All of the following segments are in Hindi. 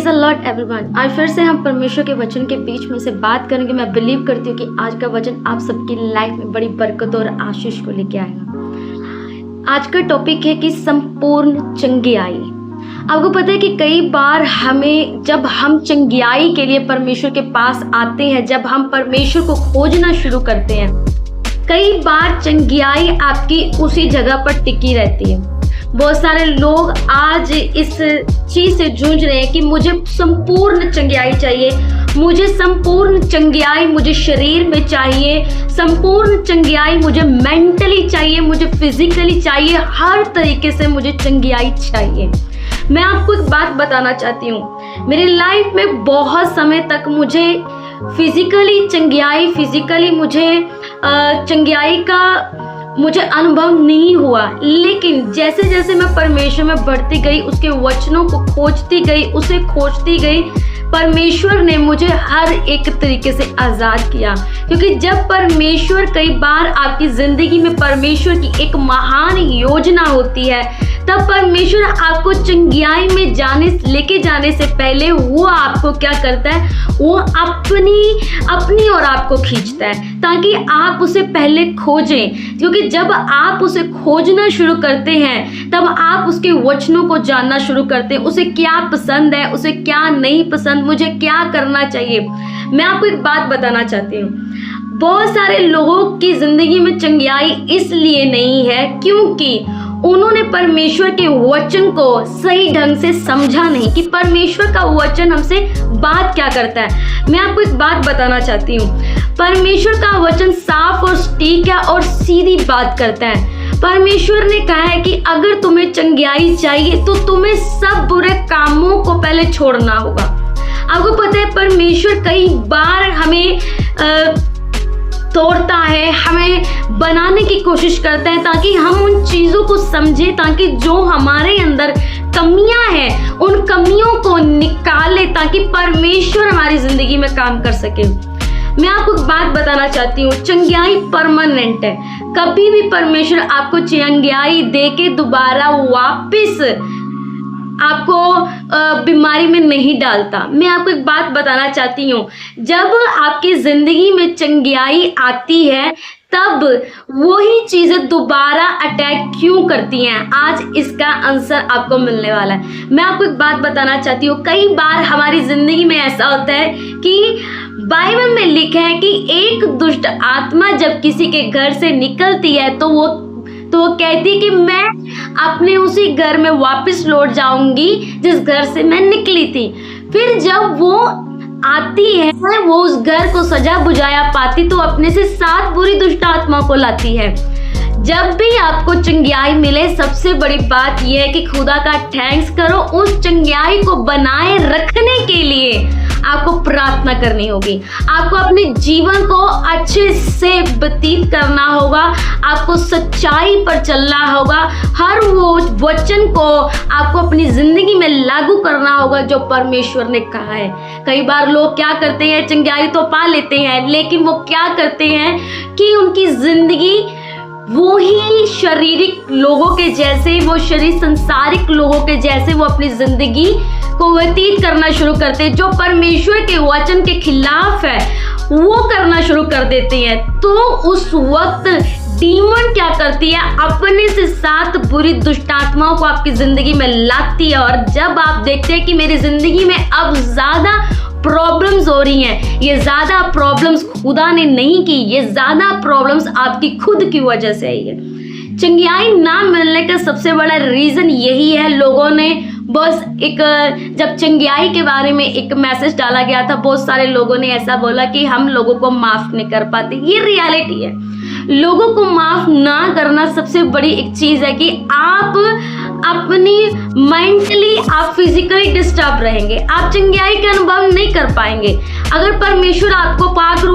Praise the Lord everyone. आज फिर से हम परमेश्वर के वचन के बीच में से बात करेंगे। मैं बिलीव करती हूँ कि आज का वचन आप सबकी लाइफ में बड़ी बरकत और आशीष को लेके आएगा। आज का टॉपिक है कि संपूर्ण चंगियाई। आपको पता है कि कई बार हमें जब हम चंगियाई के लिए परमेश्वर के पास आते हैं, जब हम परमेश्वर को खोजना शुरू करते हैं, कई बार चंगियाई आपकी उसी जगह पर टिकी रहती है। बहुत सारे लोग आज इस चीज़ से जूझ रहे हैं कि मुझे संपूर्ण चंगियाई चाहिए, मुझे संपूर्ण चंगियाई मुझे शरीर में चाहिए, संपूर्ण चंगियाई मुझे मेंटली चाहिए, मुझे फिजिकली चाहिए, हर तरीके से मुझे चंगियाई चाहिए। मैं आपको एक बात बताना चाहती हूँ, मेरी लाइफ में बहुत समय तक मुझे फिजिकली चंगियाई का मुझे अनुभव नहीं हुआ, लेकिन जैसे जैसे मैं परमेश्वर में बढ़ती गई, उसके वचनों को खोजती गई, उसे खोजती गई, परमेश्वर ने मुझे हर एक तरीके से आज़ाद किया। क्योंकि जब परमेश्वर, कई बार आपकी ज़िंदगी में परमेश्वर की एक महान योजना होती है, तब परमेश्वर आपको चंगियाई में लेके जाने से पहले वो आपको क्या करता है, वो अपनी और आपको खींचता है ताकि आप उसे पहले खोजें। क्योंकि जब आप उसे खोजना शुरू करते हैं तब आप उसके वचनों को जानना शुरू करते हैं, उसे क्या पसंद है, उसे क्या नहीं पसंद, मुझे क्या करना चाहिए। मैं आपको एक बात बताना चाहती हूँ, बहुत सारे लोगों की ज़िंदगी में चंगियाई इसलिए नहीं है क्योंकि उन्होंने परमेश्वर के वचन को सही ढंग से समझा नहीं कि परमेश्वर का वचन हमसे बात क्या करता है। मैं आपको एक बात बताना चाहती हूँ, परमेश्वर का वचन साफ और सटीक है और सीधी बात करता है। परमेश्वर ने कहा है कि अगर तुम्हें चंगियाई चाहिए तो तुम्हें सब बुरे कामों को पहले छोड़ना होगा। आपको पता है परमेश्वर कई बार हमें तोड़ता है, हमें बनाने की कोशिश करता है ताकि हम उन चीज़ों को समझें, ताकि जो हमारे अंदर कमियां हैं उन कमियों को निकाले, ताकि परमेश्वर हमारी ज़िंदगी में काम कर सके। मैं आपको एक बात बताना चाहती हूँ, चंगियाई परमानेंट है। कभी भी परमेश्वर आपको चंगियाई दे के दोबारा वापस आपको बीमारी में नहीं डालता। मैं आपको एक बात बताना चाहती हूँ, जब आपकी ज़िंदगी में चंगियाई आती है तब वही चीज़ें दोबारा अटैक क्यों करती हैं, आज इसका आंसर आपको मिलने वाला है। मैं आपको एक बात बताना चाहती हूँ, कई बार हमारी ज़िंदगी में ऐसा होता है कि बाइबल में लिखा है कि एक दुष्ट आत्मा जब किसी के घर से निकलती है तो वो कहती है कि मैं अपने उसी घर में वापस लौट जाऊंगी जिस घर से मैं निकली थी। फिर जब वो आती है, वो उस घर को सजा बुझाया पाती तो अपने से 7 बुरी दुष्ट आत्मा को लाती है। जब भी आपको चंगियाई मिले, सबसे बड़ी बात यह है कि खुदा का थैंक्स करो। उस चंगियाई को बनाए रखने के लिए आपको प्रार्थना करनी होगी, आपको अपने जीवन को अच्छे से व्यतीत करना होगा, आपको सच्चाई पर चलना होगा, हर वो वचन को आपको अपनी ज़िंदगी में लागू करना होगा जो परमेश्वर ने कहा है। कई बार लोग क्या करते हैं, चंगियाई तो पा लेते हैं, लेकिन वो क्या करते हैं कि उनकी ज़िंदगी वो ही शारीरिक लोगों के जैसे, वो संसारिक लोगों के जैसे वो अपनी ज़िंदगी को व्यतीत करना शुरू करते हैं, जो परमेश्वर के वचन के खिलाफ है वो करना शुरू कर देते हैं। तो उस वक्त डीमन क्या करती है, अपने से 7 बुरी दुष्ट आत्माओं को आपकी ज़िंदगी में लाती है। और जब आप देखते हैं कि मेरी ज़िंदगी में अब ज़्यादा प्रॉब्लम्स हो रही हैं, ये ज़्यादा प्रॉब्लम्स खुदा ने नहीं की, ये ज़्यादा प्रॉब्लम्स आपकी खुद की वजह से आई है। चंगियाई ना मिलने का सबसे बड़ा रीज़न यही है, लोगों ने बस जब चंगियाई के बारे में एक मैसेज डाला गया था, बहुत सारे लोगों ने ऐसा बोला कि हम लोगों को माफ़ नहीं कर पाते। ये रियलिटी है, लोगों को माफ़ ना करना सबसे बड़ी एक चीज़ है कि आप अपनी मेंटली, आप फिजिकली डिस्टर्ब रहेंगे, आप चंगियाई का अनुभव नहीं कर पाएंगे। अगर परमेश्वर आपको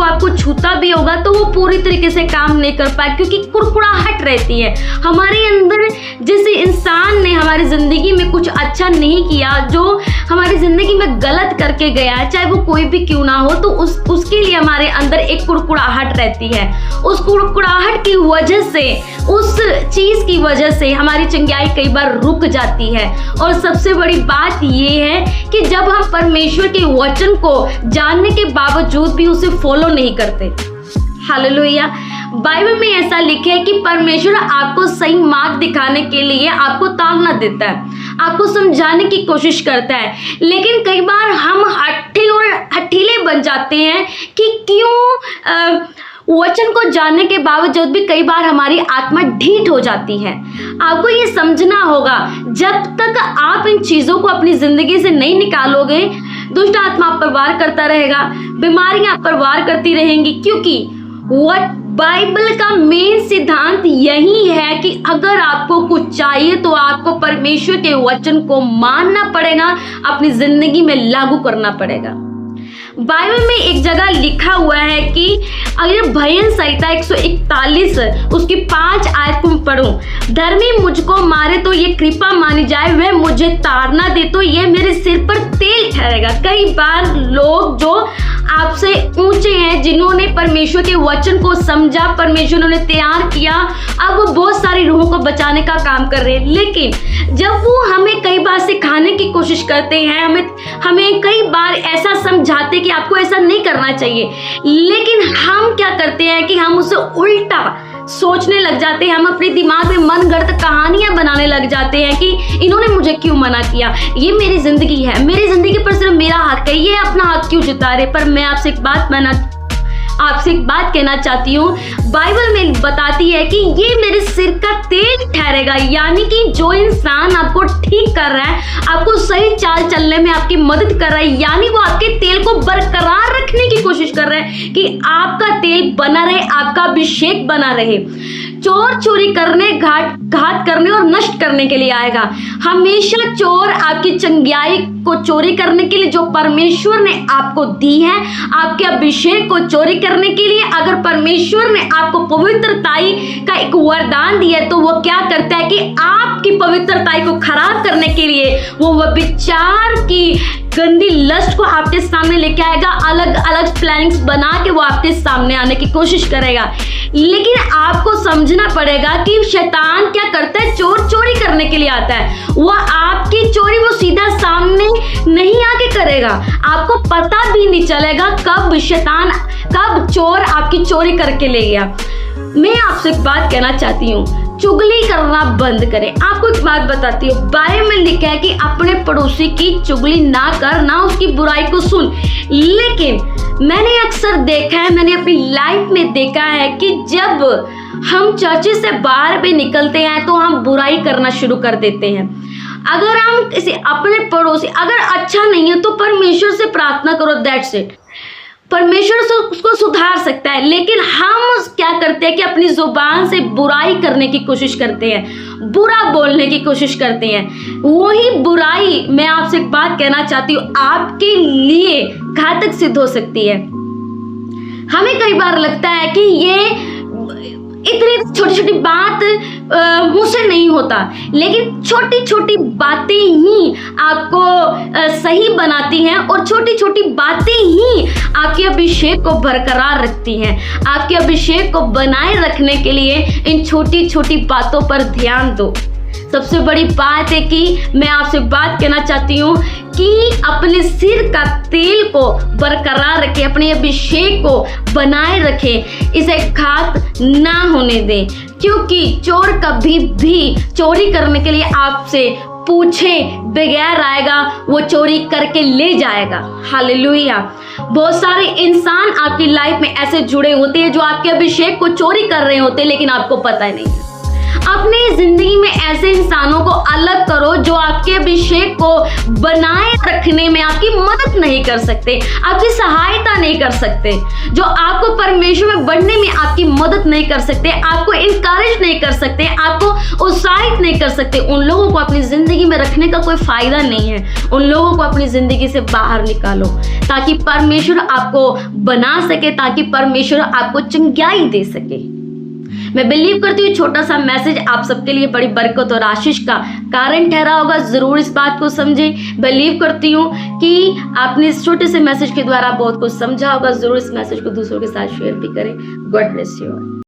आपको छूता भी होगा तो वो पूरी तरीके से काम नहीं कर पाए, क्योंकि कुड़कुड़ाहट रहती है हमारे अंदर। जिस इंसान ने हमारी ज़िंदगी में कुछ अच्छा नहीं किया, जो हमारी ज़िंदगी में गलत करके गया है, चाहे वो कोई भी क्यों ना हो, तो उसके लिए हमारे अंदर एक कुड़कुड़ाहट रहती है। उस कुड़कुड़ाहट की वजह से, उस चीज़ की वजह से हमारी चंगाई कई बार रुक जाती है। और सबसे बड़ी बात ये है कि जब हम परमेश्वर के वचन को जानने के बावजूद भी उसे फॉलो नहीं करते। हालेलुया। बाइबल में ऐसा लिखा है कि परमेश्वर आपको सही मार्ग दिखाने के लिए आपको ताड़ना देता है, आपको समझाने की कोशिश करता है, लेकिन कई बार हम हठीले बन जाते हैं कि क्यों वचन को जानने के बावजूद भी कई बार हमारी आत्मा ढीठ हो जाती है। आपको ये समझना होगा, जब तक आप इन चीज़ों को अपनी ज़िंदगी से नहीं निकालोगे, दुष्ट आत्मा आप पर वार करता रहेगा, बीमारियां आप पर वार करती रहेंगी, क्योंकि बाइबल का मेन सिद्धांत यही है कि अगर आपको कुछ चाहिए तो आपको परमेश्वर के वचन को मानना पड़ेगा, अपनी जिंदगी में लागू करना पड़ेगा। बाइबल में एक जगह लिखा हुआ है कि अगर भजन संहिता 141 उसकी 5 आयत को मैं पढ़ूं, धर्मी मुझको मारे तो ये कृपा मानी जाए, वह मुझे ताड़ना दे तो ये मेरे सिर पर तेल ठहरेगा। कई बार लोग जो आपसे ऊंचे हैं, जिन्होंने परमेश्वर के वचन को समझा, परमेश्वर ने तैयार किया, अब वो बहुत सारी रूहों को बचाने का काम कर रहे हैं, लेकिन जब वो हमें कई बार सिखाने की कोशिश करते हैं, हमें कई बार ऐसा समझाते कि आपको ऐसा नहीं करना चाहिए, लेकिन हम क्या करते हैं कि हम उसे उल्टा सोचने लग जाते हैं। हम अपने दिमाग में मनगढ़ंत कहानियां बनाने लग जाते हैं कि इन्होंने मुझे क्यों मना किया, ये मेरी जिंदगी है, मेरी जिंदगी पर सिर्फ मेरा हक है, ये अपना हक क्यों जता रहे। पर मैं आपसे एक बात कहना चाहती हूँ, बाइबल में बताती है कि ये मेरे सिर का तेल ठहरेगा, यानी कि जो इंसान आपको ठीक कर रहा है, आपको सही चाल चलने में आपकी मदद कर रहा है, यानी वो आपके तेल को बरकरार रखने की कोशिश कर रहा है कि आपका तेल बना रहे, आपका अभिषेक बना रहे। चोर चोरी करने, घात करने और नष्ट करने के लिए आएगा। हमेशा चोर आपकी चंगाई को चोरी करने के लिए जो परमेश्वर ने आपको दी है, आपके अभिषेक को चोरी करने के लिए, अगर परमेश्वर ने आपको पवित्रताई का एक वरदान दिया है, तो वो क्या करता है कि आपकी पवित्रताई को खराब करने के लिए वो व्यभिचार की गंदी लस्ट को आपके सामने लेके आएगा, अलग अलग प्लानिंग्स बना के वो आपके सामने आने की कोशिश करेगा। लेकिन आपको समझना पड़ेगा कि शैतान क्या करता है, चोर चोरी करने के लिए आता है, वो आपकी चोरी वो सीधा सामने नहीं आके करेगा, आपको पता भी नहीं चलेगा कब चोर आपकी चोरी करके ले गया। मैं आपसे एक बात कहना चाहती हूँ, चुगली करना बंद करें। आपको एक बात बताती हूँ, बाइबल में लिखा है कि अपने पड़ोसी की चुगली ना कर, ना उसकी बुराई को सुन। लेकिन मैंने अक्सर देखा है, मैंने अपनी लाइफ में देखा है कि जब हम चर्च से बाहर भी निकलते हैं तो हम बुराई करना शुरू कर देते हैं। अगर हम किसी अपने पड़ोसी अगर अच्छा नहीं है तो परमेश्वर से प्रार्थना करो, दैट्स इट। परमेश्वर से उसको सुधार सकता है, लेकिन हम क्या करते हैं कि अपनी जुबान से बुराई करने की कोशिश करते हैं, बुरा बोलने की कोशिश करते हैं। वही बुराई, मैं आपसे एक बात कहना चाहती हूँ, आपके लिए घातक सिद्ध हो सकती है। हमें कई बार लगता है कि ये इतनी छोटी छोटी बात मुझसे नहीं होता, लेकिन छोटी छोटी बातें ही आपको सही बनाती हैं, और छोटी छोटी बातें ही आपके अभिषेक को बरकरार रखती हैं। आपके अभिषेक को बनाए रखने के लिए इन छोटी छोटी बातों पर ध्यान दो। सबसे बड़ी बात है कि मैं आपसे बात कहना चाहती हूँ कि अपने सिर का तेल को बरकरार रखें, अपने अभिषेक को बनाए रखें, इसे घात ना होने दें, क्योंकि चोर कभी भी चोरी करने के लिए आपसे पूछे बगैर आएगा, वो चोरी करके ले जाएगा। हालेलुया। बहुत सारे इंसान आपकी लाइफ में ऐसे जुड़े होते हैं जो आपके अभिषेक को चोरी कर रहे होते हैं, लेकिन आपको पता ही नहीं। अपनी जिंदगी में ऐसे इंसानों को अलग करो जो आपके अभिषेक को बनाए रखने में आपकी मदद नहीं कर सकते, आपकी सहायता नहीं कर सकते, जो आपको परमेश्वर में बढ़ने में आपकी मदद नहीं कर सकते, आपको इनकरेज नहीं कर सकते, आपको उत्साहित नहीं कर सकते। उन लोगों को अपनी जिंदगी में रखने का कोई फायदा नहीं है। उन लोगों को अपनी जिंदगी से बाहर निकालो, ताकि परमेश्वर आपको बना सके, ताकि परमेश्वर आपको चंगाई दे सके। मैं बिलीव करती हूँ छोटा सा मैसेज आप सबके लिए बड़ी बरकत और आशीष का कारण ठहरा होगा। ज़रूर इस बात को समझें। बिलीव करती हूँ कि आपने इस छोटे से मैसेज के द्वारा बहुत कुछ समझा होगा। ज़रूर इस मैसेज को दूसरों के साथ शेयर भी करें। God bless you.